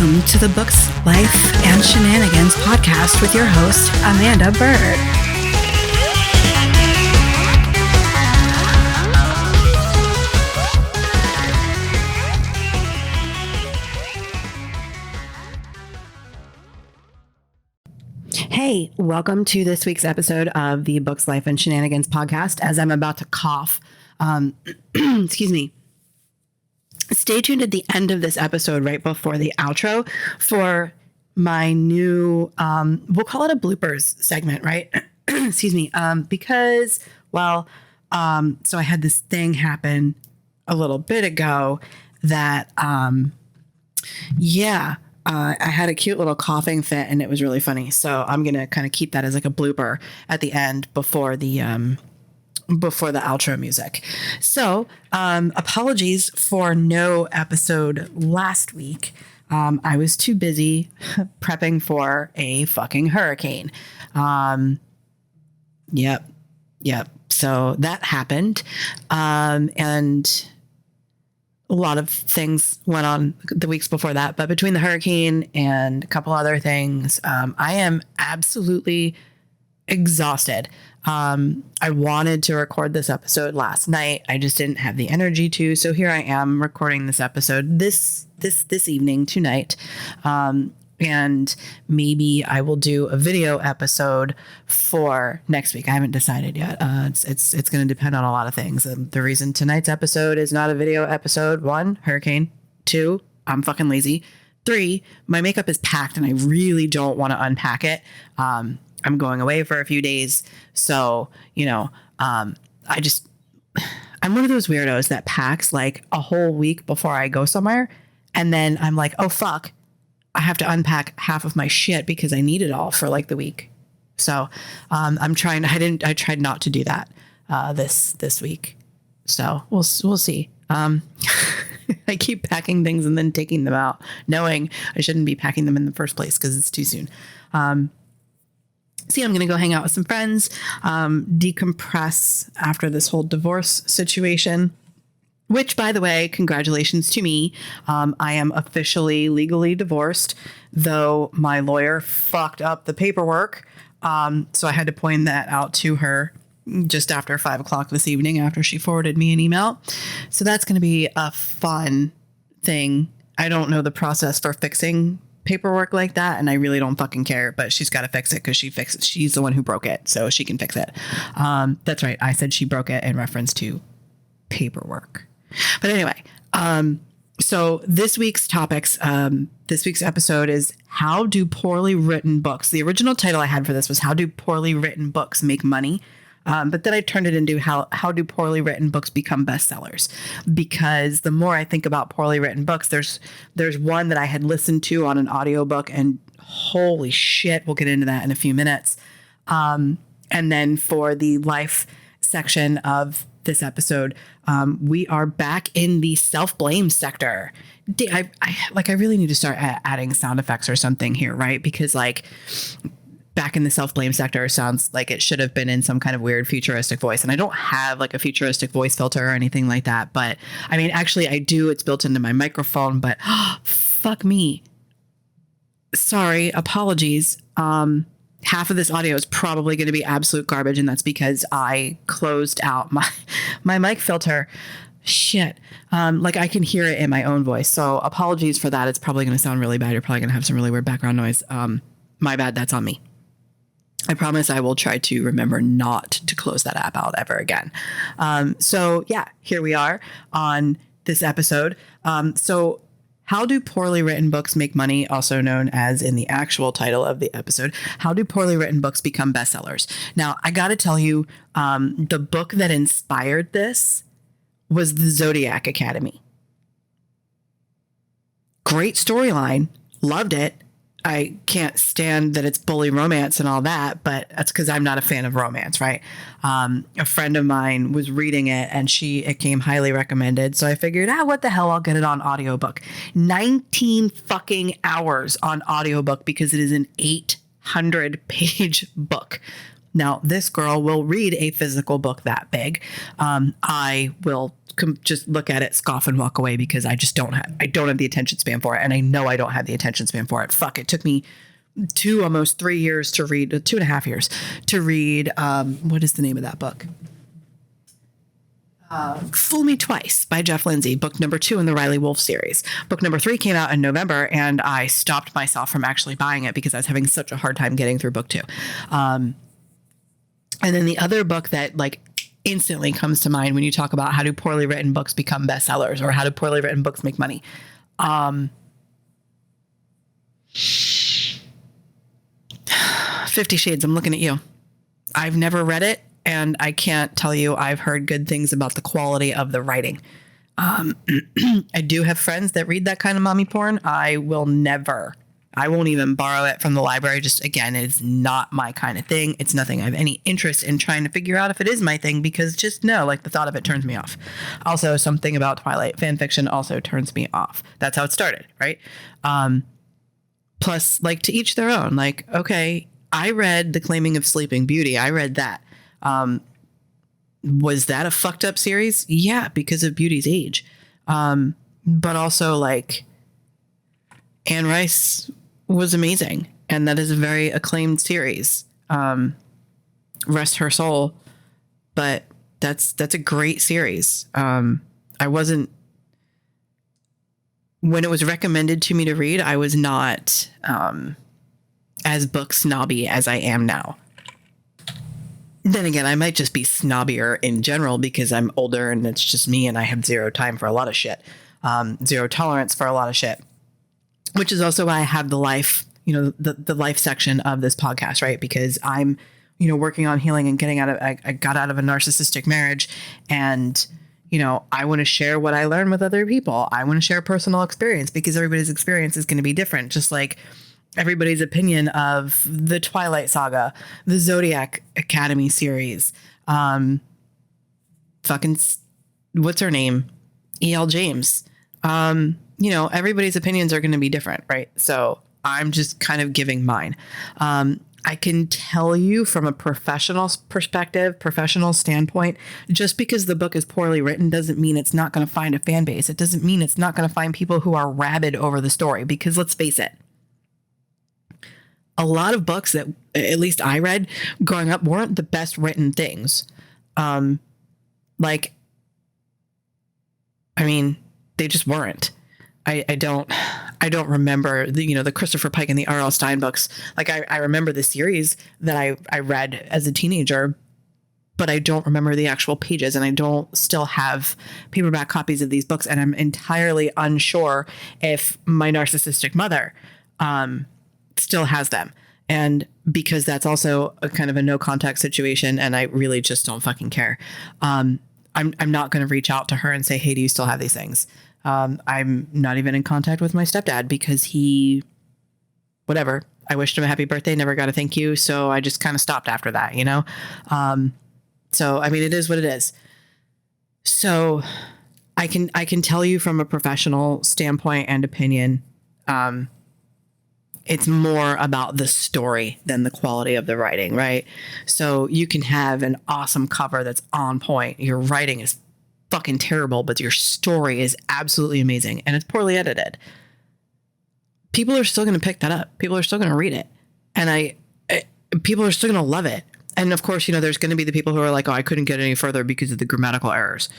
Welcome to the Books, Life, and Shenanigans podcast with your host, Amanda Bird. Hey, welcome to this week's episode of the Books, Life, and Shenanigans podcast. As I'm about to cough, excuse me. Stay tuned at the end of this episode right before the outro for my new, we'll call it a bloopers segment, right? Excuse me. Because, so I had this thing happen a little bit ago that, I had a cute little coughing fit and it was really funny. So I'm going to kind of keep that as like a blooper at the end before the outro music. So, apologies for no episode last week. I was too busy prepping for a fucking hurricane. Yep. So that happened. And a lot of things went on the weeks before that, but between the hurricane and a couple other things, I am absolutely exhausted. I wanted to record this episode last night. I just didn't have the energy to. So here I am recording this episode this evening tonight. And maybe I will do a video episode for next week. I haven't decided yet. It's going to depend on a lot of things. The reason tonight's episode is not a video episode: 1, hurricane; 2, I'm fucking lazy; 3, my makeup is packed and I really don't want to unpack it. I'm going away for a few days. So, I'm one of those weirdos that packs like a whole week before I go somewhere. And then I'm like, oh, fuck, I have to unpack half of my shit because I need it all for like the week. So I tried not to do that this week. So we'll see. I keep packing things and then taking them out, knowing I shouldn't be packing them in the first place because it's too soon. I'm going to go hang out with some friends, decompress after this whole divorce situation, which, by the way, congratulations to me. I am officially legally divorced, though my lawyer fucked up the paperwork. So I had to point that out to her just after 5 o'clock this evening after she forwarded me an email. So that's going to be a fun thing. I don't know the process for fixing paperwork like that, and I really don't fucking care, but she's got to fix it because she's the one who broke it, so she can fix it. That's right, I said she broke it in reference to paperwork. But anyway, so this week's episode is how do poorly written books, the original title I had for this was how do poorly written books make money? But then I turned it into how do poorly written books become bestsellers? Because the more I think about poorly written books, there's one that I had listened to on an audiobook, and holy shit, we'll get into that in a few minutes. And then for the life section of this episode, we are back in the self-blame sector. I really need to start adding sound effects or something here, right? Because back in the self-blame sector sounds like it should have been in some kind of weird futuristic voice. And I don't have like a futuristic voice filter or anything like that. But I mean, actually I do. It's built into my microphone, but fuck me. Sorry. Apologies. Half of this audio is probably going to be absolute garbage. And that's because I closed out my mic filter. Shit. I can hear it in my own voice. So apologies for that. It's probably going to sound really bad. You're probably going to have some really weird background noise. My bad. That's on me. I promise I will try to remember not to close that app out ever again. Here we are on this episode. So how do poorly written books make money? Also known as, in the actual title of the episode, how do poorly written books become bestsellers? Now, I got to tell you, the book that inspired this was The Zodiac Academy. Great storyline. Loved it. I can't stand that it's bully romance and all that, but that's because I'm not a fan of romance, right? A friend of mine was reading it and it came highly recommended. So I figured, what the hell? I'll get it on audiobook. 19 fucking hours on audiobook because it is an 800-page book. Now, this girl will read a physical book that big. I will just look at it, scoff, and walk away because I don't have the attention span for it. And I know I don't have the attention span for it. Fuck, it took me almost 3 years to read, 2.5 years to read. What is the name of that book? Fool Me Twice by Jeff Lindsay, book number 2 in the Riley Wolf series. Book number 3 came out in November, and I stopped myself from actually buying it because I was having such a hard time getting through book 2. And then the other book that like instantly comes to mind when you talk about how do poorly written books become bestsellers or how do poorly written books make money. 50 Shades. I'm looking at you. I've never read it, and I can't tell you I've heard good things about the quality of the writing. I do have friends that read that kind of mommy porn. I won't even borrow it from the library. Just again, it's not my kind of thing. It's nothing I have any interest in trying to figure out if it is my thing, because just no, like the thought of it turns me off. Also, something about Twilight fan fiction also turns me off. That's how it started, right? Plus, like, to each their own. Like, okay, I read The Claiming of Sleeping Beauty. I read that. Was that a fucked up series? Yeah, because of Beauty's age. But also, like, Anne Rice was amazing, and that is a very acclaimed series. Rest her soul, but that's a great series. I wasn't, when it was recommended to me to read, I was not as book snobby as I am now. Then again, I might just be snobbier in general because I'm older and it's just me and I have zero time for a lot of shit. Zero tolerance for a lot of shit. Which is also why I have the life, the life section of this podcast, right? Because I'm, working on healing and getting I got out of a narcissistic marriage, and, I want to share what I learned with other people. I want to share personal experience because everybody's experience is going to be different. Just like everybody's opinion of the Twilight Saga, the Zodiac Academy series, what's her name? E.L. James. Everybody's opinions are going to be different, right? So I'm just kind of giving mine. I can tell you from a professional perspective, professional standpoint, just because the book is poorly written doesn't mean it's not going to find a fan base. It doesn't mean it's not going to find people who are rabid over the story, because let's face it, a lot of books that at least I read growing up weren't the best written things. They just weren't. I don't remember the Christopher Pike and the R.L. Stine books. Like I remember the series that I read as a teenager, but I don't remember the actual pages, and I don't still have paperback copies of these books. And I'm entirely unsure if my narcissistic mother, still has them. And because that's also a kind of a no contact situation, and I really just don't fucking care. I'm not going to reach out to her and say, hey, do you still have these things? I'm not even in contact with my stepdad because I wished him a happy birthday, never got a thank you. So I just kind of stopped after that, it is what it is. So I can tell you from a professional standpoint and opinion, it's more about the story than the quality of the writing, right? So you can have an awesome cover that's on point. Your writing is fucking terrible, but your story is absolutely amazing and it's poorly edited. People are still going to pick that up. People are still going to read it. And people are still going to love it. And of course, there's going to be the people who are like, oh, I couldn't get any further because of the grammatical errors.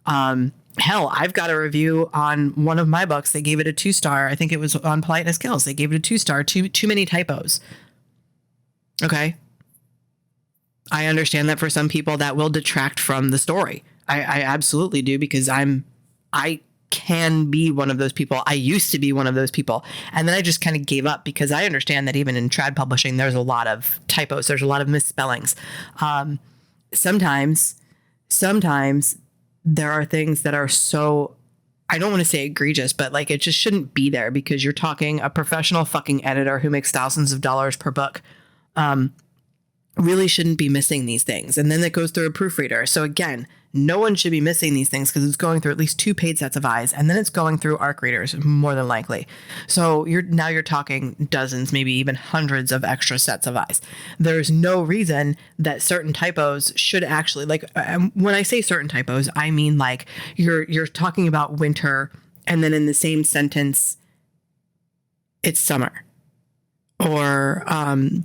Hell, I've got a review on one of my books. They gave it a 2-star. I think it was on Politeness Kills. They gave it a 2-star. Too many typos. Okay. I understand that for some people that will detract from the story. I absolutely do, because I can be one of those people. I used to be one of those people. And then I just kind of gave up because I understand that even in trad publishing, there's a lot of typos. There's a lot of misspellings. Sometimes there are things that are so, I don't want to say egregious, but like it just shouldn't be there, because you're talking a professional fucking editor who makes thousands of dollars per book. Really shouldn't be missing these things. And then it goes through a proofreader. So again, no one should be missing these things because it's going through at least 2 paid sets of eyes, and then it's going through ARC readers more than likely. So you're talking dozens, maybe even hundreds of extra sets of eyes. There's no reason that certain typos should actually, like, when I say certain typos, I mean like you're talking about winter, and then in the same sentence, it's summer. Or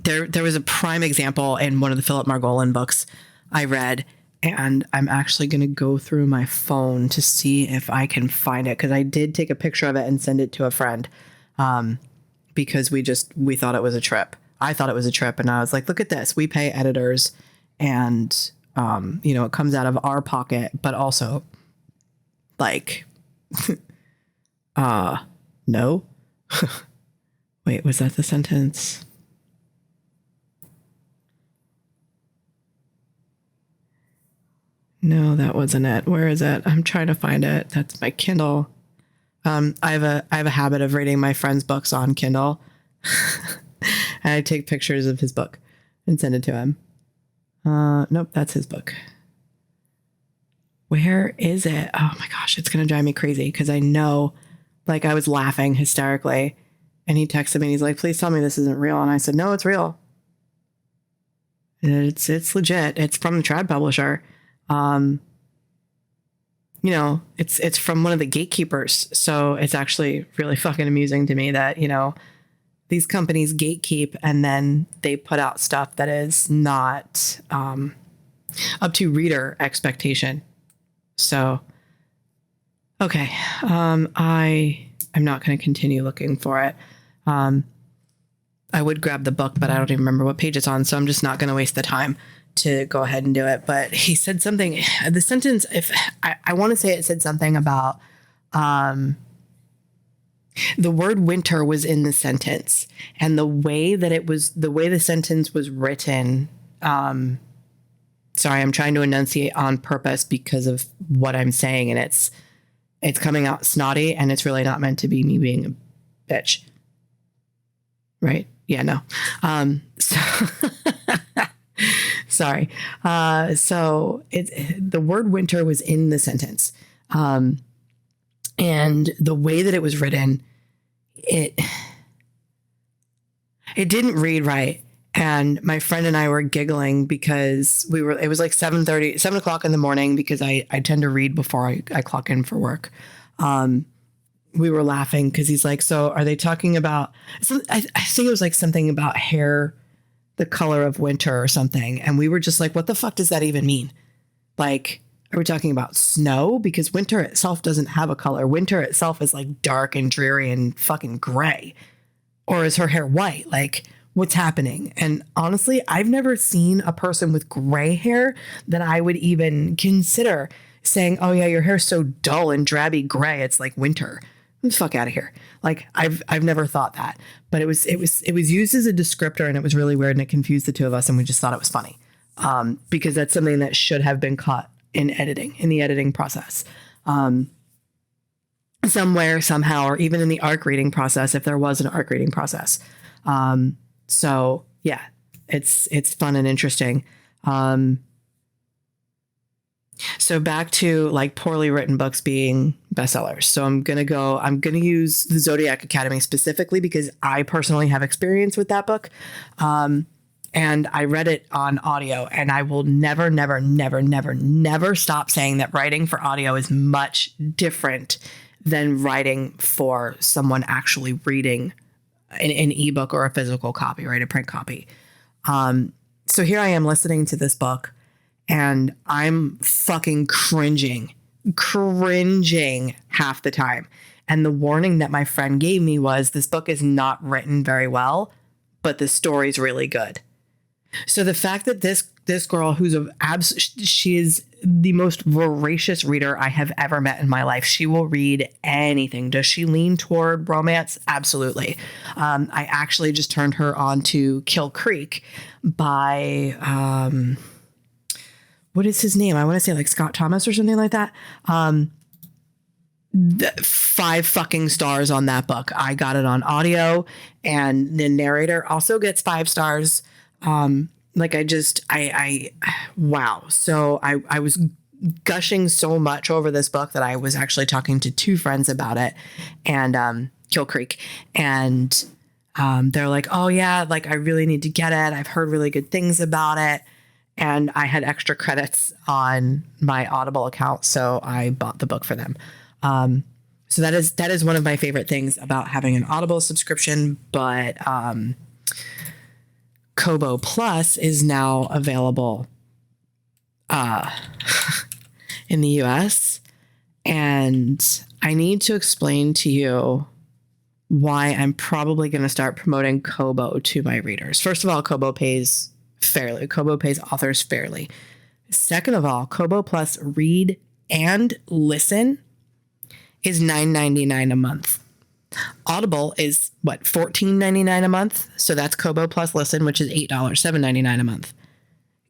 there was a prime example in one of the Philip Margolin books I read, and I'm actually going to go through my phone to see if I can find it, because I did take a picture of it and send it to a friend, because we thought it was a trip. I thought it was a trip, and I was like, look at this. We pay editors, and it comes out of our pocket, but also like, no. Wait, was that the sentence? No, that wasn't it. Where is it? I'm trying to find it. That's my Kindle. I have a habit of reading my friend's books on Kindle. And I take pictures of his book and send it to him. Nope, that's his book. Where is it? Oh my gosh, it's going to drive me crazy because I know, like, I was laughing hysterically. And he texted me and he's like, please tell me this isn't real. And I said, no, it's real. It's legit. It's from the Trad publisher. It's from one of the gatekeepers. So it's actually really fucking amusing to me that, these companies gatekeep and then they put out stuff that is not up to reader expectation. So, okay. I'm not going to continue looking for it. I would grab the book, but I don't even remember what page it's on. So I'm just not going to waste the time to go ahead and do it. But he said something, the sentence, if I want to say it said something about, the word winter was in the sentence, and the way the sentence was written. Sorry, I'm trying to enunciate on purpose because of what I'm saying. And it's coming out snotty, and it's really not meant to be me being a bitch. Right? Yeah, no. Sorry. So the word winter was in the sentence. And the way that it was written, it didn't read right. And my friend and I were giggling because it was like 7 o'clock in the morning, because I tend to read before I clock in for work. We were laughing because he's like, so are they talking about, I think it was like something about hair, the color of winter or something. And we were just like, what the fuck does that even mean? Like, are we talking about snow? Because winter itself doesn't have a color. Winter itself is like dark and dreary and fucking gray. Or is her hair white? Like, what's happening? And honestly, I've never seen a person with gray hair that I would even consider saying, oh yeah, your hair's so dull and drabby gray, it's like winter. Get the fuck out of here. Like, I've never thought that, but it was used as a descriptor, and it was really weird, and it confused the two of us, and we just thought it was funny. Because that's something that should have been caught in the editing process. Somewhere, somehow, or even in the ARC reading process, if there was an ARC reading process. So yeah, it's fun and interesting. So back to like poorly written books being bestsellers. So I'm going to use the Zodiac Academy specifically because I personally have experience with that book. And I read it on audio, and I will never, never, never, never, never stop saying that writing for audio is much different than writing for someone actually reading an ebook or a physical copy, right? A print copy. So here I am listening to this book, and I'm fucking cringing half the time. And the warning that my friend gave me was, this book is not written very well, but the story's really good. So the fact that this girl, who's she is the most voracious reader I have ever met in my life. She will read anything. Does she lean toward romance? Absolutely. I actually just turned her on to Kill Creek by, what is his name? I want to say like Scott Thomas or something like that. 5 fucking stars on that book. I got it on audio, and the narrator also gets 5 stars. Wow. So I was gushing so much over this book that I was actually talking to two friends about it, and Kill Creek, and they're like, oh yeah, like I really need to get it. I've heard really good things about it. And I had extra credits on my Audible account, so I bought the book for them. So that is one of my favorite things about having an Audible subscription. But Kobo Plus is now available in the US, and I need to explain to you why I'm probably going to start promoting Kobo to my readers. First of all, Kobo pays fairly. Kobo pays authors fairly. Second of all, Kobo Plus read and listen is $9.99 a month. Audible is what, $14.99 a month? So that's Kobo Plus listen, which is $7.99 a month.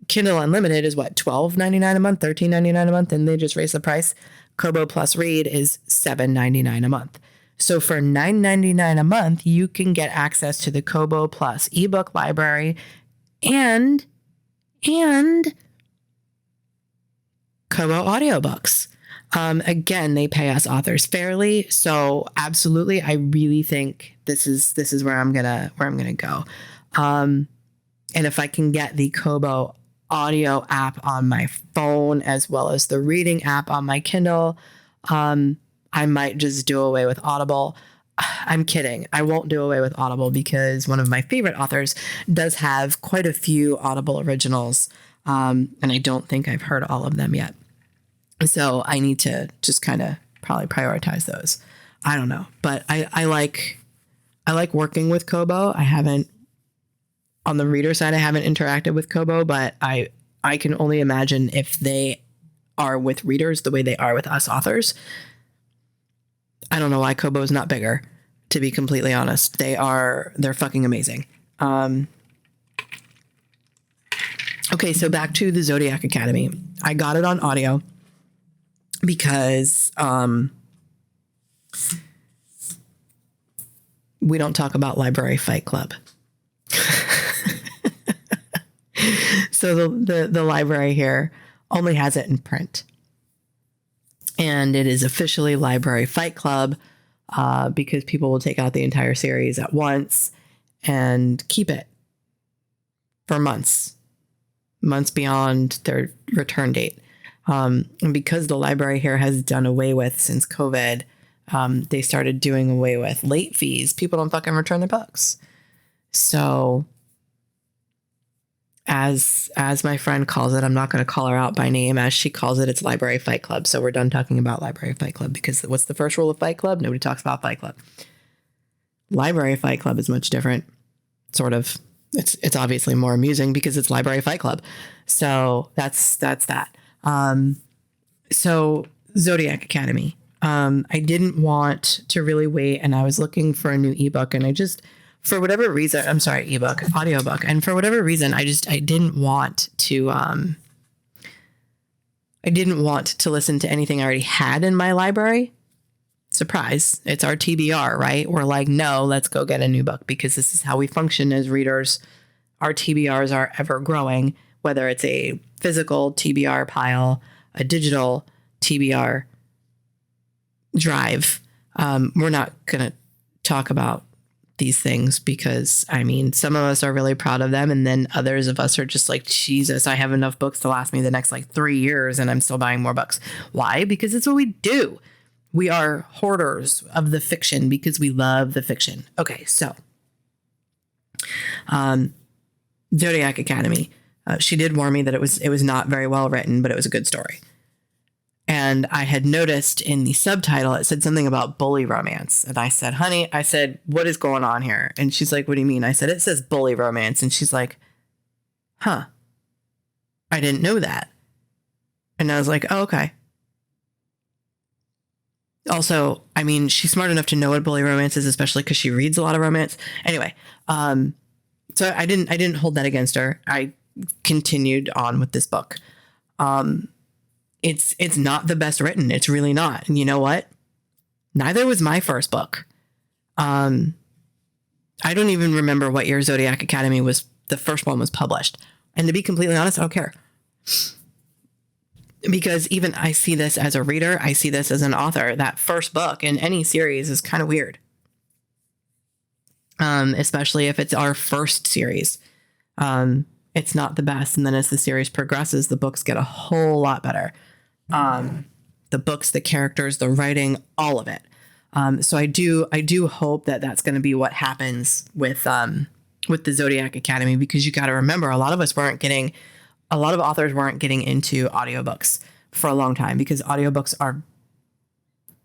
Kindle Unlimited is what, $12.99 a month, $13.99 a month, and they just raised the price. Kobo Plus read is $7.99 a month. So for $9.99 a month, you can get access to the Kobo Plus ebook library and Kobo audiobooks. Again, they pay us authors fairly, so absolutely, I really think this is where I'm gonna go. And if I can get the Kobo audio app on my phone as well as the reading app on my Kindle, I might just do away with Audible. I'm kidding. I won't do away with Audible because one of my favorite authors does have quite a few Audible originals, and I don't think I've heard all of them yet. So I need to just kind of probably prioritize those. I don't know, but I like working with Kobo. I haven't, on the reader side, I haven't interacted with Kobo, but I can only imagine if they are with readers the way they are with us authors. I don't know why Kobo is not bigger, to be completely honest. They're fucking amazing. Okay, so back to the Zodiac Academy. I got it on audio because we don't talk about Library Fight Club. So the library here only has it in print. And it is officially Library Fight Club because people will take out the entire series at once and keep it for months beyond their return date. And because the library here has done away with, since COVID, they started doing away with late fees. People don't fucking return their books. So as my friend calls it, I'm not going to call her out by name. As she calls it, it's Library Fight Club. So we're done talking about Library Fight Club because what's the first rule of Fight Club? Nobody talks about Fight Club. Library Fight Club is much different, sort of. It's obviously more amusing because it's Library Fight Club. So that's that. So Zodiac Academy. I didn't want to really wait, and I was looking for a new ebook, and I just, for whatever reason, audiobook. And for whatever reason, I didn't want to listen to anything I already had in my library. Surprise. It's our TBR, right? We're like, no, let's go get a new book because this is how we function as readers. Our TBRs are ever growing, whether it's a physical TBR pile, a digital TBR drive. We're not going to talk about these things because, I mean, some of us are really proud of them, and then others of us are just like, Jesus, I have enough books to last me the next 3 years and I'm still buying more books. Why? Because it's what we do. We are hoarders of the fiction because we love the fiction. Okay, so Zodiac Academy. She did warn me that it was not very well written, but it was a good story. And I had noticed in the subtitle, it said something about bully romance. And I said, honey, what is going on here? And she's like, what do you mean? I said, it says bully romance. And she's like, huh, I didn't know that. And I was like, oh, okay. Also, I mean, she's smart enough to know what bully romance is, especially because she reads a lot of romance. Anyway, so I didn't hold that against her. I continued on with this book. It's not the best written. It's really not. And you know what? Neither was my first book. I don't even remember what year Zodiac Academy the first one was published. And to be completely honest, I don't care. because even I see this as a reader, I see this as an author. That first book in any series is kind of weird. Especially if it's our first series. It's not the best. And then as the series progresses, the books get a whole lot better. The books, the characters, the writing, all of it. So I do hope that that's going to be what happens with the Zodiac Academy, because you got to remember, a lot of authors weren't getting into audiobooks for a long time because audiobooks are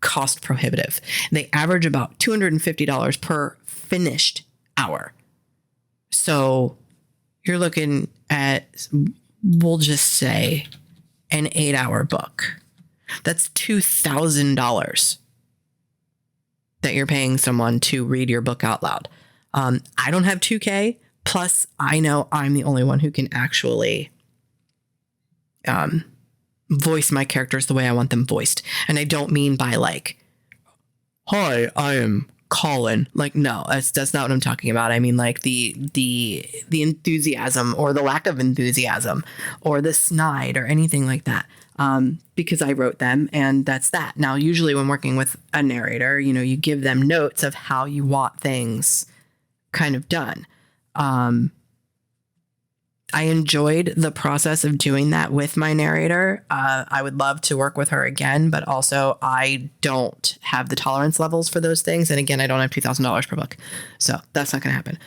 cost prohibitive. They average about $250 per finished hour. So you're looking at, we'll just say, an 8-hour book. That's $2,000 that you're paying someone to read your book out loud. I don't have 2K. Plus, I know I'm the only one who can actually voice my characters the way I want them voiced. And I don't mean by like, hi, I am Colin. Like, no, that's not what I'm talking about. I mean like the enthusiasm or the lack of enthusiasm or the snide or anything like that. Because I wrote them, and that's that. Now, usually when working with a narrator, you give them notes of how you want things kind of done. I enjoyed the process of doing that with my narrator. I would love to work with her again, but also I don't have the tolerance levels for those things. And again, I don't have $2,000 per book. So that's not going to happen.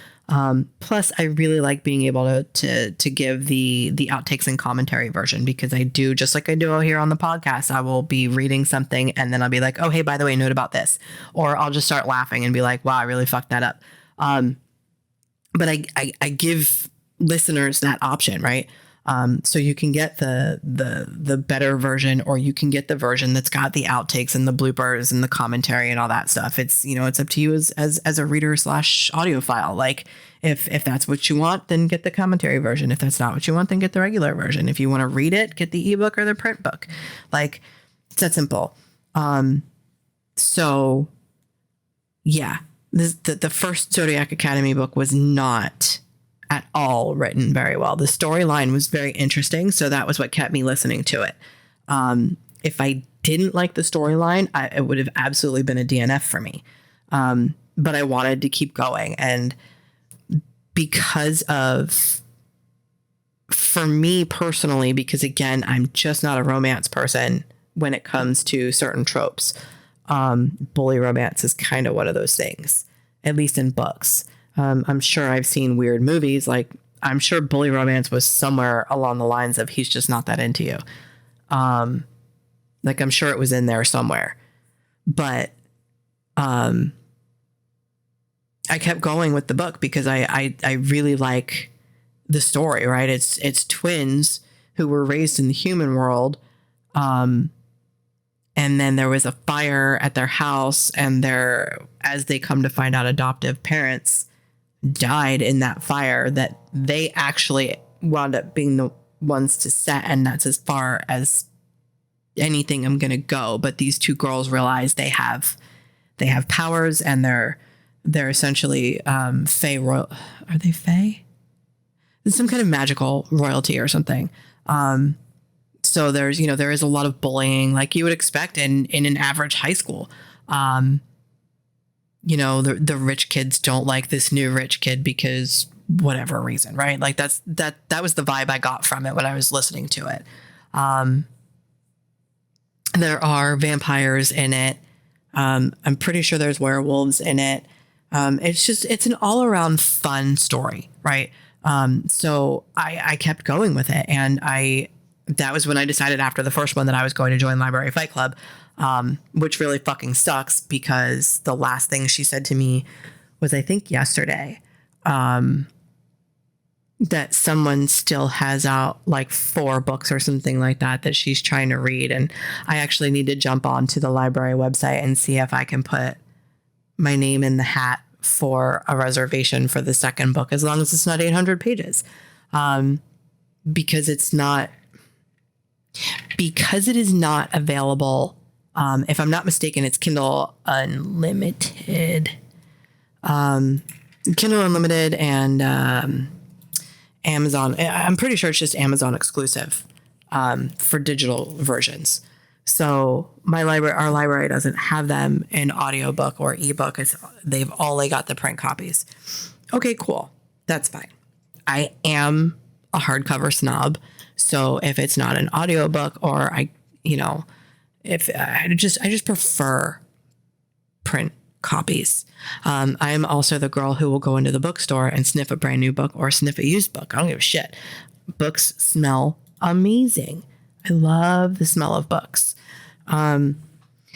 Plus, I really like being able to give the outtakes and commentary version, because I do, just like I do here on the podcast, I will be reading something and then I'll be like, oh, hey, by the way, note about this. Or I'll just start laughing and be like, wow, I really fucked that up. But I give listeners that option, right? So you can get the better version, or you can get the version that's got the outtakes and the bloopers and the commentary and all that stuff. It's, it's up to you as a reader / audiophile. Like if that's what you want, then get the commentary version. If that's not what you want, then get the regular version. If you want to read it, get the ebook or the print book. Like, it's that simple. So yeah, the first Zodiac Academy book was not at all written very well. The storyline was very interesting, so that was what kept me listening to it. If I didn't like the storyline, it would have absolutely been a DNF for me. But I wanted to keep going, and because of, for me personally, because again, I'm just not a romance person when it comes to certain tropes. Bully romance is kind of one of those things, at least in books. I'm sure I've seen weird movies. Like, I'm sure bully romance was somewhere along the lines of he's just not that into you. Like, I'm sure it was in there somewhere. But I kept going with the book because I really like the story, right? It's twins who were raised in the human world. And then there was a fire at their house, and as they come to find out, adoptive parents died in that fire that they actually wound up being the ones to set. And that's as far as anything I'm going to go. But these two girls realize they have powers, and they're essentially fae royal. Are they fae? It's some kind of magical royalty or something. So there is a lot of bullying like you would expect in an average high school. The rich kids don't like this new rich kid because whatever reason, right? Like that was the vibe I got from it when I was listening to it. There are vampires in it. I'm pretty sure there's werewolves in it. It's an all around fun story, right? So I kept going with it, and that was when I decided after the first one that I was going to join Library Fight Club. Which really fucking sucks, because the last thing she said to me was, I think yesterday, that someone still has out like 4 books or something like that she's trying to read. And I actually need to jump onto the library website and see if I can put my name in the hat for a reservation for the second book, as long as it's not 800 pages. Because it is not available. If I'm not mistaken, it's Kindle Unlimited. Kindle Unlimited and Amazon. I'm pretty sure it's just Amazon exclusive. for digital versions. So our library doesn't have them in audiobook or ebook. They've only got the print copies. Okay, cool. That's fine. I am a hardcover snob. So if it's not an audiobook or if I just prefer print copies. I am also the girl who will go into the bookstore and sniff a brand new book or sniff a used book. I don't give a shit. Books smell amazing. I love the smell of books.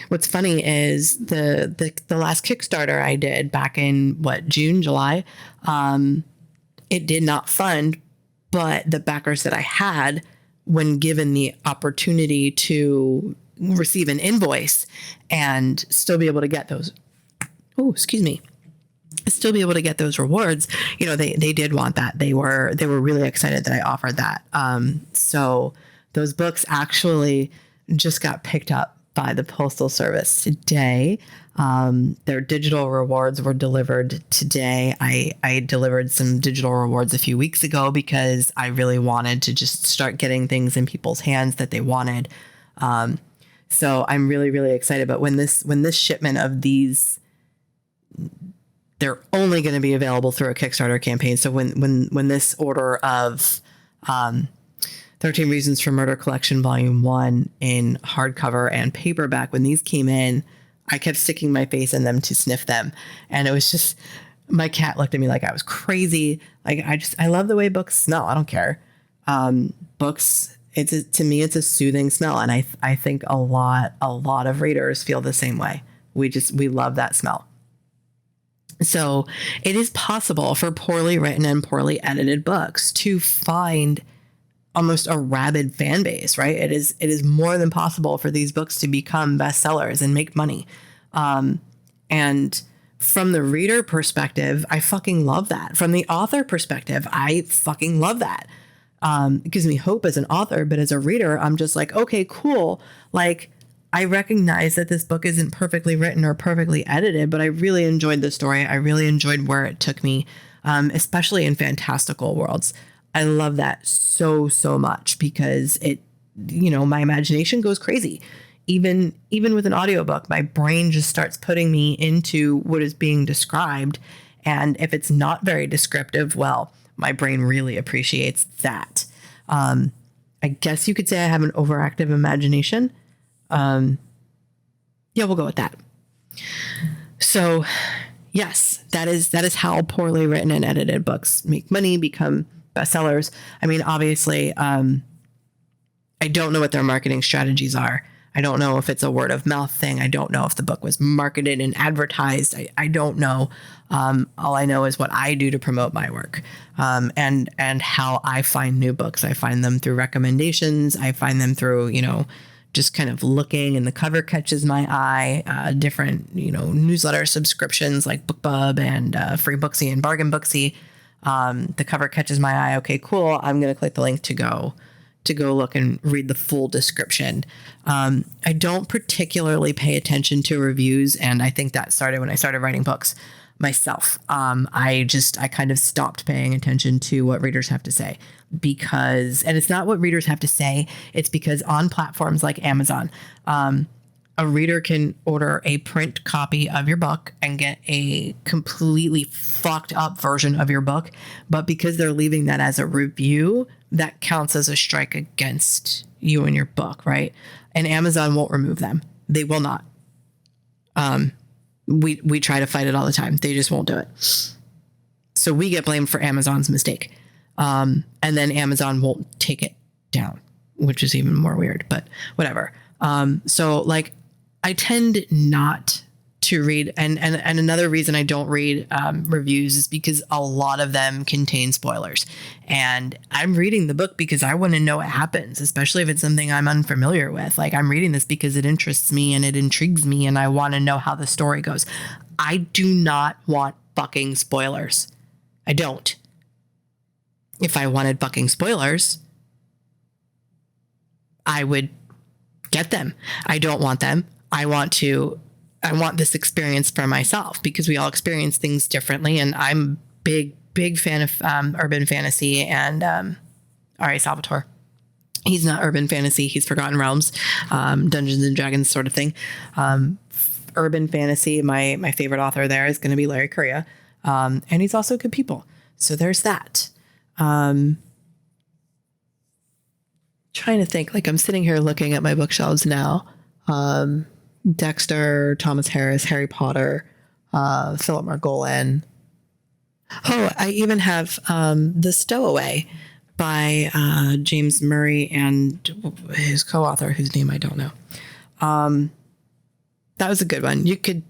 What's funny is the last Kickstarter I did back in June, July, it did not fund, but the backers that I had, when given the opportunity to receive an invoice and still be able to get those, still be able to get those rewards, they did want that. They were really excited that I offered that. So those books actually just got picked up by the Postal Service today. Their digital rewards were delivered today. I delivered some digital rewards a few weeks ago because I really wanted to just start getting things in people's hands that they wanted. So I'm really, really excited. But when this shipment of these, they're only going to be available through a Kickstarter campaign. So when this order of 13 Reasons for Murder Collection Volume 1 in hardcover and paperback, when these came in, I kept sticking my face in them to sniff them. And it was just, my cat looked at me like I was crazy. Like, I love the way books smell. I don't care. Books, to me, it's a soothing smell. And I think a lot of readers feel the same way. We love that smell. So it is possible for poorly written and poorly edited books to find almost a rabid fan base, right? It is more than possible for these books to become bestsellers and make money. And from the reader perspective, I fucking love that. From the author perspective, I fucking love that. It gives me hope as an author, but as a reader, I'm just like, okay, cool. Like, I recognize that this book isn't perfectly written or perfectly edited, but I really enjoyed the story. I really enjoyed where it took me, especially in fantastical worlds. I love that so much because my imagination goes crazy. Even with an audiobook, my brain just starts putting me into what is being described. And if it's not very descriptive, well, my brain really appreciates that. I guess you could say I have an overactive imagination. Yeah, we'll go with that. So yes, that is how poorly written and edited books make money, become bestsellers. I mean, obviously, I don't know what their marketing strategies are. I don't know if it's a word of mouth thing. I don't know if the book was marketed and advertised. I don't know. All I know is what I do to promote my work, and how I find new books. I find them through recommendations. I find them through, just kind of looking, and the cover catches my eye. Different, newsletter subscriptions like BookBub and Free Booksy and Bargain Booksy. The cover catches my eye. Okay, cool. I'm going to click the link to go look and read the full description. I don't particularly pay attention to reviews, and I think that started when I started writing books myself. I kind of stopped paying attention to what readers have to say and it's not what readers have to say. It's because on platforms like Amazon, a reader can order a print copy of your book and get a completely fucked up version of your book. But because they're leaving that as a review, that counts as a strike against you and your book, right? And Amazon won't remove them. They will not. We try to fight it all the time. They just won't do it. So we get blamed for Amazon's mistake. And then Amazon won't take it down, which is even more weird, but whatever. So like, I tend not to read, and another reason I don't read reviews is because a lot of them contain spoilers. And I'm reading the book because I want to know what happens, especially if it's something I'm unfamiliar with. Like, I'm reading this because it interests me and it intrigues me and I want to know how the story goes. I do not want fucking spoilers. I don't. If I wanted fucking spoilers, I would get them. I don't want them. I want this experience for myself because we all experience things differently. And I'm big fan of urban fantasy and R.A. Salvatore. He's not urban fantasy. He's Forgotten Realms, Dungeons and Dragons sort of thing. Urban fantasy, my favorite author there is going to be Larry Correia. And he's also good people. So there's that. Trying to think, like I'm sitting here looking at my bookshelves now. Dexter, Thomas Harris, Harry Potter, Philip Margolin. Oh, I even have The Stowaway by James Murray and his co-author, whose name I don't know. That was a good one. You could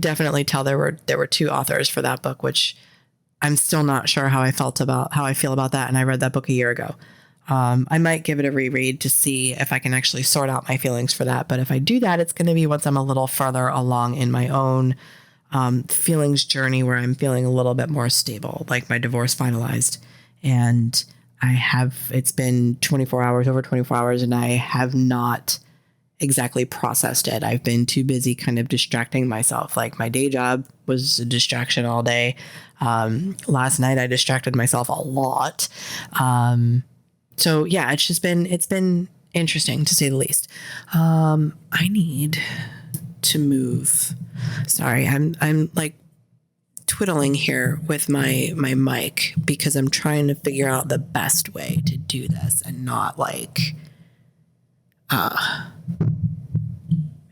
definitely tell there were two authors for that book, which I'm still not sure how I feel about that. And I read that book a year ago. I might give it a reread to see if I can actually sort out my feelings for that. But if I do that, it's going to be once I'm a little further along in my own feelings journey, where I'm feeling a little bit more stable, like my divorce finalized. And it's been over 24 hours, and I have not exactly processed it. I've been too busy kind of distracting myself. Like my day job was a distraction all day. Last night I distracted myself a lot. So yeah, it's been interesting to say the least. I need to move. Sorry, I'm like twiddling here with my mic because I'm trying to figure out the best way to do this and not like,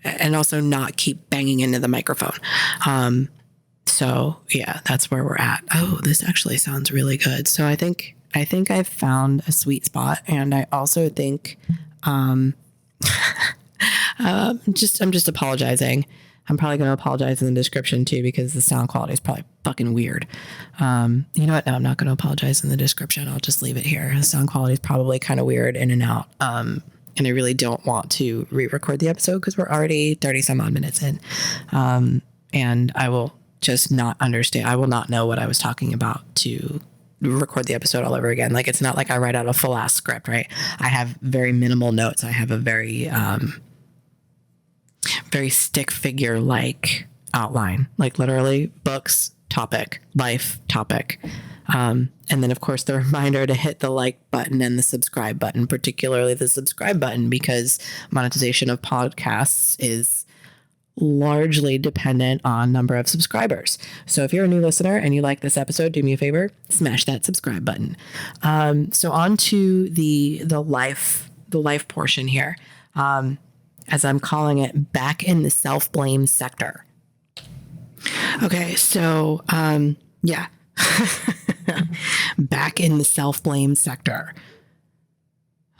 and also not keep banging into the microphone. So yeah, that's where we're at. Oh, this actually sounds really good. So I think I've found a sweet spot, and I also think, I'm just apologizing. I'm probably going to apologize in the description too, because the sound quality is probably fucking weird. You know what? No, I'm not going to apologize in the description. I'll just leave it here. The sound quality is probably kind of weird in and out. And I really don't want to re-record the episode because we're already 30 some odd minutes in. And I will just not understand. I will not know what I was talking about to record the episode all over again. Like, it's not like I write out a full ass script, right? I have very minimal notes. I have a very stick figure like outline, like literally books, topic, life, topic. And then of course the reminder to hit the like button and the subscribe button, particularly the subscribe button, because monetization of podcasts is largely dependent on number of subscribers. So if you're a new listener and you like this episode, do me a favor, smash that subscribe button. So on to the life portion here. As I'm calling it, back in the self-blame sector. Okay, so yeah. Back in the self-blame sector.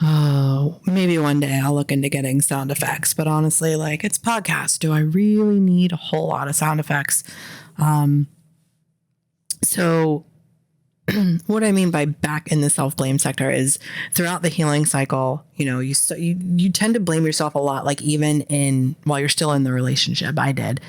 Oh, maybe one day I'll look into getting sound effects, but honestly, like, it's podcast. Do I really need a whole lot of sound effects? So what I mean by back in the self-blame sector is throughout the healing cycle, you tend to blame yourself a lot, like even while you're still in the relationship. I did.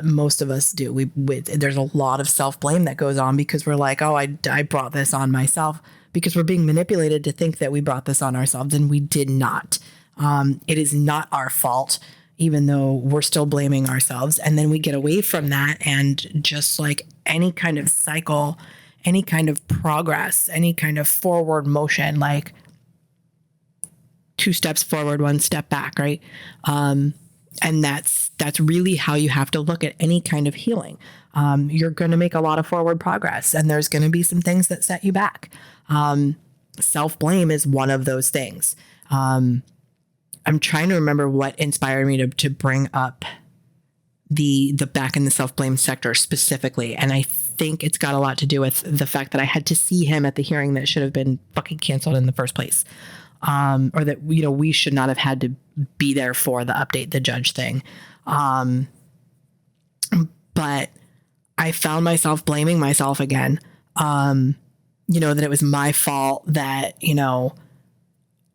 Most of us do. There's a lot of self-blame that goes on because we're like, oh, I brought this on myself, because we're being manipulated to think that we brought this on ourselves, and we did not. It is not our fault, even though we're still blaming ourselves. And then we get away from that, and just like any kind of cycle, any kind of progress, any kind of forward motion, like 2 steps forward, 1 step back, right? And that's really how you have to look at any kind of healing. You're going to make a lot of forward progress, and there's going to be some things that set you back. Self-blame is one of those things. I'm trying to remember what inspired me to bring up the back in the self-blame sector specifically. And I think it's got a lot to do with the fact that I had to see him at the hearing that should have been fucking canceled in the first place. Or that, we should not have had to be there for the update the judge thing. But I found myself blaming myself again. That it was my fault that,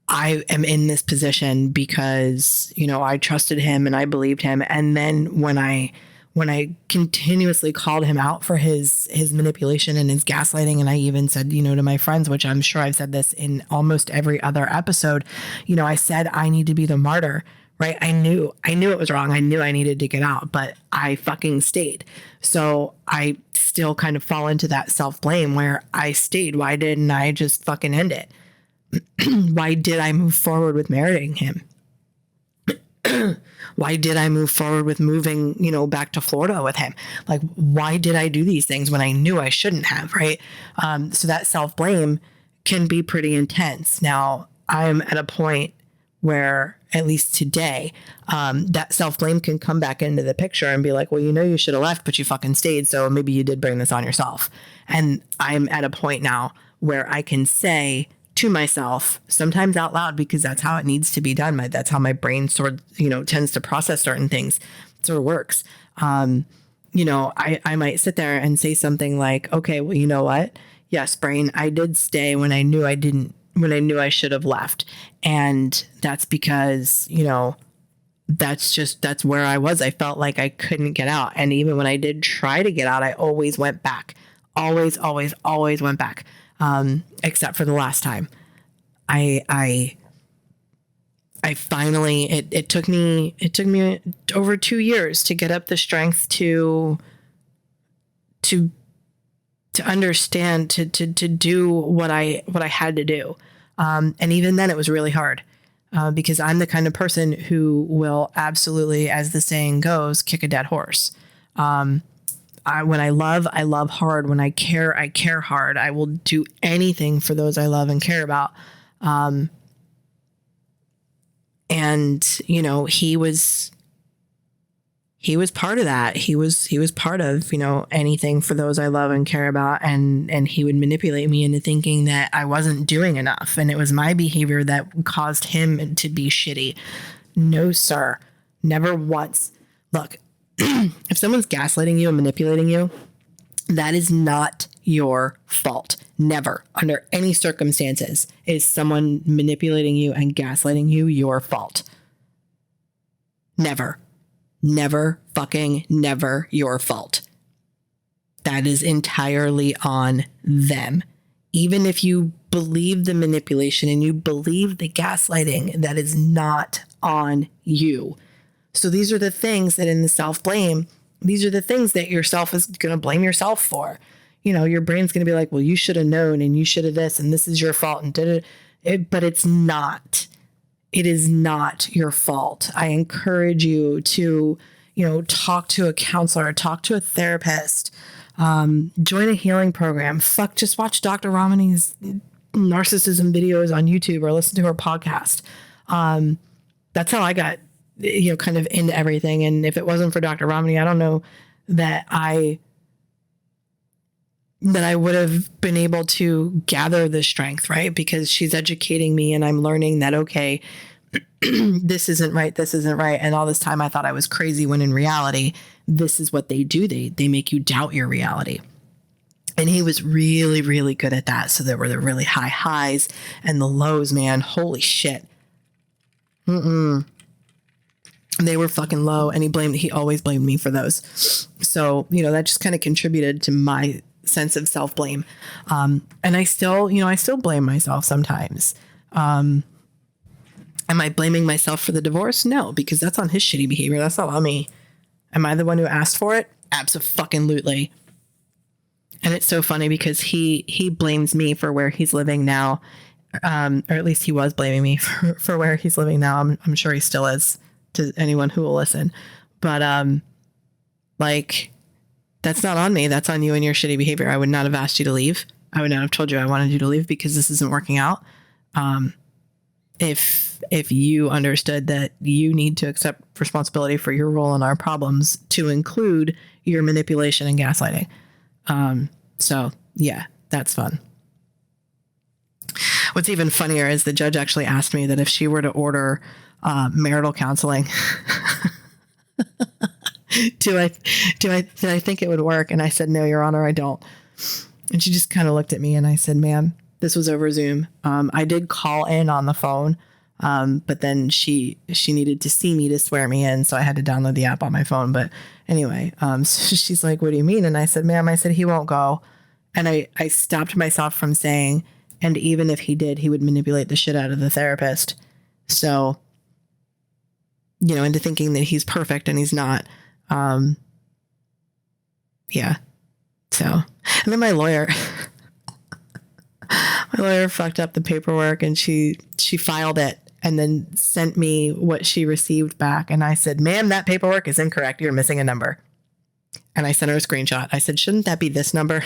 I am in this position because, I trusted him and I believed him. And then when I continuously called him out for his manipulation and his gaslighting, and I even said, to my friends, which I'm sure I've said this in almost every other episode, I said, I need to be the martyr, right? I knew it was wrong. I knew I needed to get out, but I fucking stayed. So I still kind of fall into that self-blame where I stayed. Why didn't I just fucking end it? Why did I move forward with marrying him? Why did I move forward with moving, back to Florida with him? Like, why did I do these things when I knew I shouldn't have, right? So that self-blame can be pretty intense. Now, I'm at a point where, at least today, that self-blame can come back into the picture and be like, well, you should have left, but you fucking stayed. So maybe you did bring this on yourself. And I'm at a point now where I can say to myself, sometimes out loud, because that's how it needs to be done. That's how my brain tends to process certain things. It sort of works. I might sit there and say something like, okay, well, you know what? Yes, brain, I did stay when I knew I should have left. And that's because, that's where I was. I felt like I couldn't get out. And even when I did try to get out, I always went back. Always went back. Except for the last time. I finally, it took me over 2 years to get up the strength to understand, to do what I had to do. And even then it was really hard, because I'm the kind of person who will absolutely, as the saying goes, kick a dead horse. When I love hard. When I care hard. I will do anything for those I love and care about. And he was part of that. He was part of, anything for those I love and care about. And he would manipulate me into thinking that I wasn't doing enough. And it was my behavior that caused him to be shitty. No, sir. Never once. Look, if someone's gaslighting you and manipulating you, that is not your fault. Never, under any circumstances, is someone manipulating you and gaslighting you your fault. Never. Never, fucking never your fault. That is entirely on them. Even if you believe the manipulation and you believe the gaslighting, that is not on you. So these are the things that in the self-blame, these are the things that yourself is going to blame yourself for. Your brain's going to be like, well, you should have known and you should have this and this is your fault. And but it's not. It is not your fault. I encourage you to, talk to a counselor, talk to a therapist, join a healing program. Just watch Dr. Ramani's narcissism videos on YouTube or listen to her podcast. That's how I got kind of into everything. And if it wasn't for Dr. Ramani, I don't know that I would have been able to gather the strength, right? Because she's educating me and I'm learning that, okay, this isn't right. And all this time I thought I was crazy when in reality, this is what they do. They make you doubt your reality. And he was really, really good at that. So there were the really high highs and the lows, man. Holy shit. They were fucking low, and he always blamed me for those. So, that just kind of contributed to my sense of self-blame. And I still blame myself sometimes. Am I blaming myself for the divorce? No, because that's on his shitty behavior. That's not on me. Am I the one who asked for it? Absolutely. And it's so funny because he blames me for where he's living now. Or at least he was blaming me for where he's living now. I'm sure he still is, to anyone who will listen. But that's not on me. That's on you and your shitty behavior. I would not have asked you to leave. I would not have told you I wanted you to leave because this isn't working out. If you understood that you need to accept responsibility for your role in our problems, to include your manipulation and gaslighting. So yeah, that's fun. What's even funnier is the judge actually asked me that if she were to order marital counseling, do I think it would work? And I said, no, Your Honor, I don't. And she just kind of looked at me and I said, ma'am, this was over Zoom. I did call in on the phone, but then she needed to see me to swear me in. So I had to download the app on my phone. But anyway, so she's like, what do you mean? And I said, ma'am, he won't go. And I stopped myself from saying, and even if he did, he would manipulate the shit out of the therapist. So, into thinking that he's perfect and he's not. Yeah. So, and then my lawyer My lawyer fucked up the paperwork and she filed it and then sent me what she received back. And I said, ma'am, that paperwork is incorrect. You're missing a number. And I sent her a screenshot. I said, shouldn't that be this number?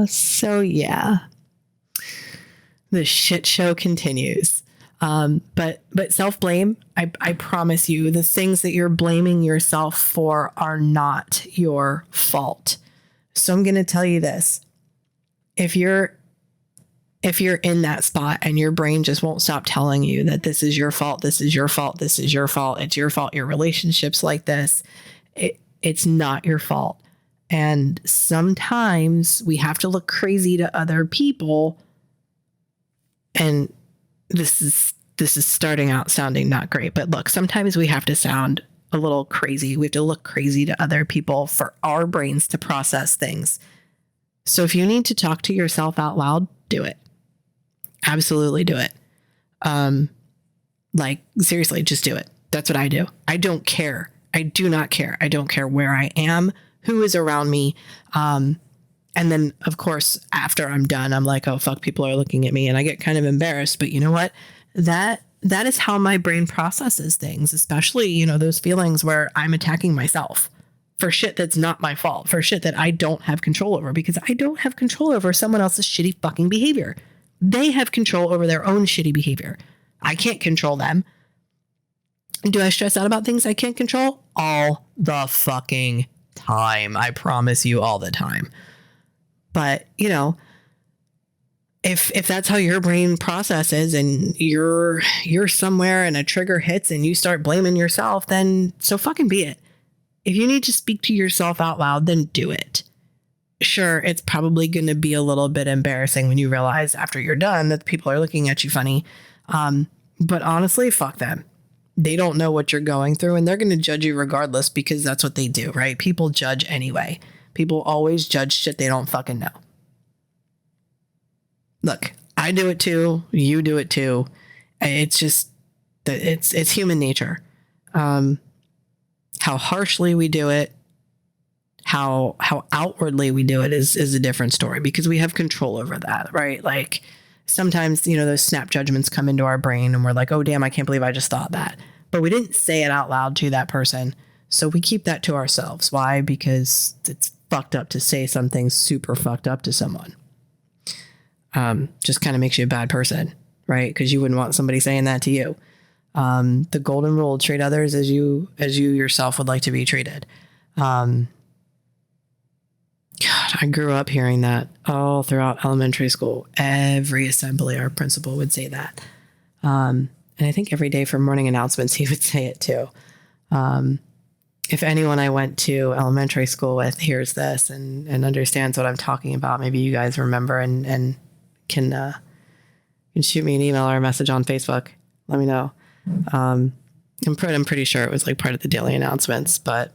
So yeah, the shit show continues. But self-blame, I promise you, the things that you're blaming yourself for are not your fault. So I'm going to tell you this. If you're in that spot and your brain just won't stop telling you that this is your fault, this is your fault, this is your fault, it's your fault, your relationship's like this, it's not your fault. And sometimes we have to look crazy to other people. And this is starting out sounding not great, but look, sometimes we have to sound a little crazy. We have to look crazy to other people for our brains to process things. So if you need to talk to yourself out loud, do it. Absolutely do it. Like seriously, just do it. That's what I do. I don't care. I do not care. I don't care where I am, who is around me. And then of course, after I'm done, I'm like, oh fuck, people are looking at me and I get kind of embarrassed, but you know what? That is how my brain processes things, especially, you know, those feelings where I'm attacking myself for shit that's not my fault, for shit that I don't have control over, because I don't have control over someone else's shitty fucking behavior. They have control over their own shitty behavior. I can't control them. Do I stress out about things I can't control? All the fucking time. I promise you, all the time. But, you know, if that's how your brain processes and you're somewhere and a trigger hits and you start blaming yourself, then so fucking be it. If you need to speak to yourself out loud, then do it. Sure, it's probably going to be a little bit embarrassing when you realize after you're done that people are looking at you funny. But honestly, fuck them. They don't know what you're going through and they're going to judge you regardless because that's what they do, right? People judge anyway. People always judge shit they don't fucking know. Look, I do it too. You do it too. It's just, it's human nature. How harshly we do it, how outwardly we do it is a different story because we have control over that, right? Like sometimes, you know, those snap judgments come into our brain and we're like, oh, damn, I can't believe I just thought that. But we didn't say it out loud to that person. So we keep that to ourselves. Why? Because it's fucked up to say something super fucked up to someone. Just kind of makes you a bad person, right? Because you wouldn't want somebody saying that to you. The golden rule, treat others as you yourself would like to be treated. God, I grew up hearing that all throughout elementary school. Every assembly, our principal would say that. And I think every day for morning announcements, he would say it too. If anyone I went to elementary school with hears this and understands what I'm talking about, maybe you guys remember and can shoot me an email or a message on Facebook. Let me know. I'm pretty sure it was like part of the daily announcements, but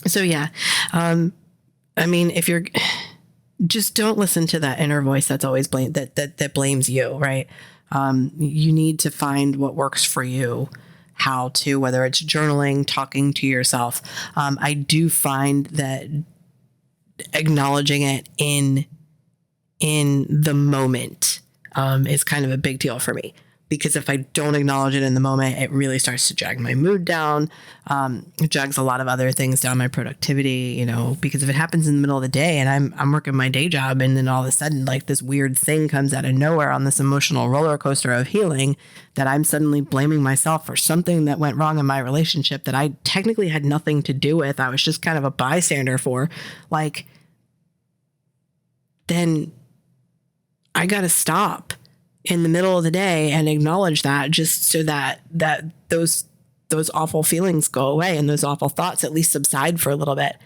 so yeah. I mean, if you're just don't listen to that inner voice that's always that blames you, right? You need to find what works for you, how to, whether it's journaling, talking to yourself. I do find that acknowledging it in the moment is kind of a big deal for me. Because if I don't acknowledge it in the moment, it really starts to drag my mood down. It drags a lot of other things down, my productivity, you know, because if it happens in the middle of the day and I'm working my day job and then all of a sudden like this weird thing comes out of nowhere on this emotional roller coaster of healing that I'm suddenly blaming myself for something that went wrong in my relationship that I technically had nothing to do with. I was just kind of a bystander for, like, then I got to stop in the middle of the day and acknowledge that, just so that those awful feelings go away and those awful thoughts at least subside for a little bit.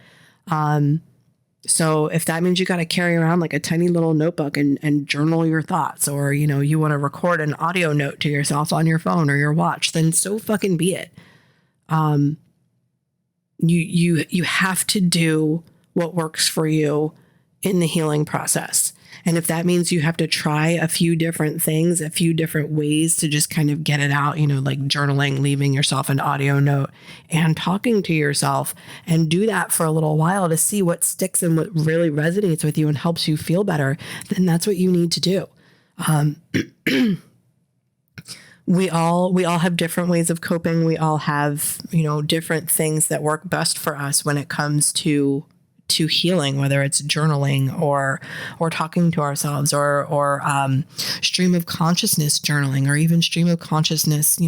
So if that means you got to carry around like a tiny little notebook and journal your thoughts, or, you know, you want to record an audio note to yourself on your phone or your watch, then so fucking be it. You have to do what works for you in the healing process. And if that means you have to try a few different things, a few different ways to just kind of get it out, like journaling, leaving yourself an audio note and talking to yourself, and do that for a little while to see what sticks and what really resonates with you and helps you feel better, then that's what you need to do. We all have different ways of coping. We all have, different things that work best for us when it comes to healing, whether it's journaling or talking to ourselves or stream of consciousness journaling, or even stream of consciousness,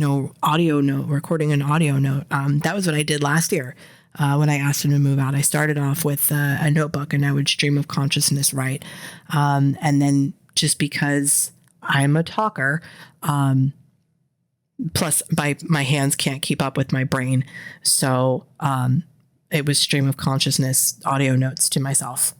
audio note, recording an audio note. That was what I did last year. When I asked him to move out, I started off with a notebook, and I would stream of consciousness write. And then just because I'm a talker, plus my hands can't keep up with my brain. So, it was stream of consciousness audio notes to myself.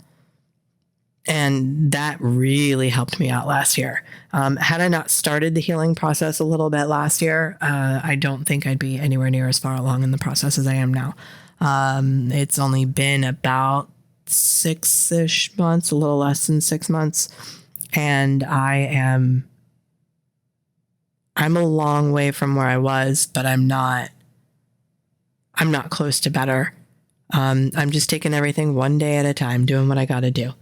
And that really helped me out last year. Had I not started the healing process a little bit last year, I don't think I'd be anywhere near as far along in the process as I am now. It's only been about 6-ish months, a little less than 6 months. And I'm a long way from where I was, but I'm not close to better. I'm just taking everything one day at a time, doing what I got to do.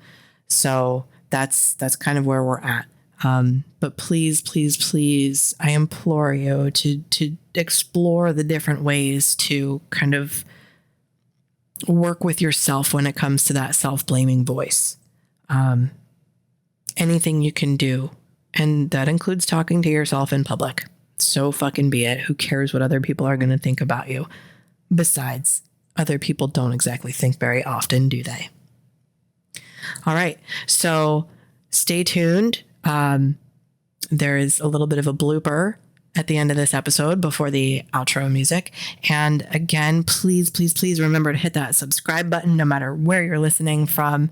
So that's kind of where we're at. But please, please, please, I implore you to explore the different ways to kind of work with yourself when it comes to that self-blaming voice. Anything you can do. And that includes talking to yourself in public. So fucking be it. Who cares what other people are going to think about you? Besides, other people don't exactly think very often, do they? All right. So stay tuned. There is a little bit of a blooper at the end of this episode before the outro music. And again, please, please, please remember to hit that subscribe button no matter where you're listening from.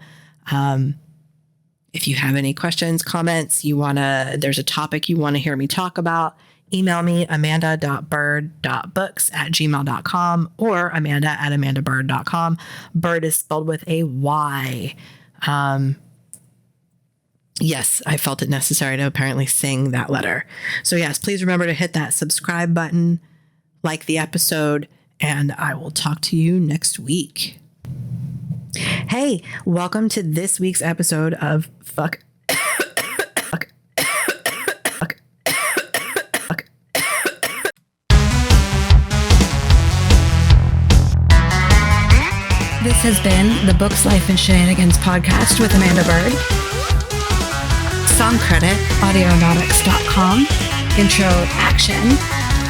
If you have any questions, comments, there's a topic you want to hear me talk about, email me, amanda.bird.books@gmail.com or amanda@amandabird.com. Bird is spelled with a Y. Yes, I felt it necessary to apparently sing that letter. So yes, please remember to hit that subscribe button, like the episode, and I will talk to you next week. Hey, welcome to this week's episode of Fuck. This has been the Books, Life, and Shenanigans podcast with Amanda Bird. Song credit, audionautics.com. Intro action,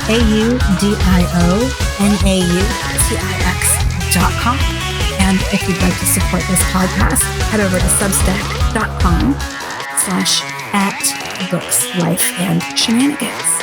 AUDIONAUTIX.com. And if you'd like to support this podcast, head over to substack.com/@Books, Life, and Shenanigans.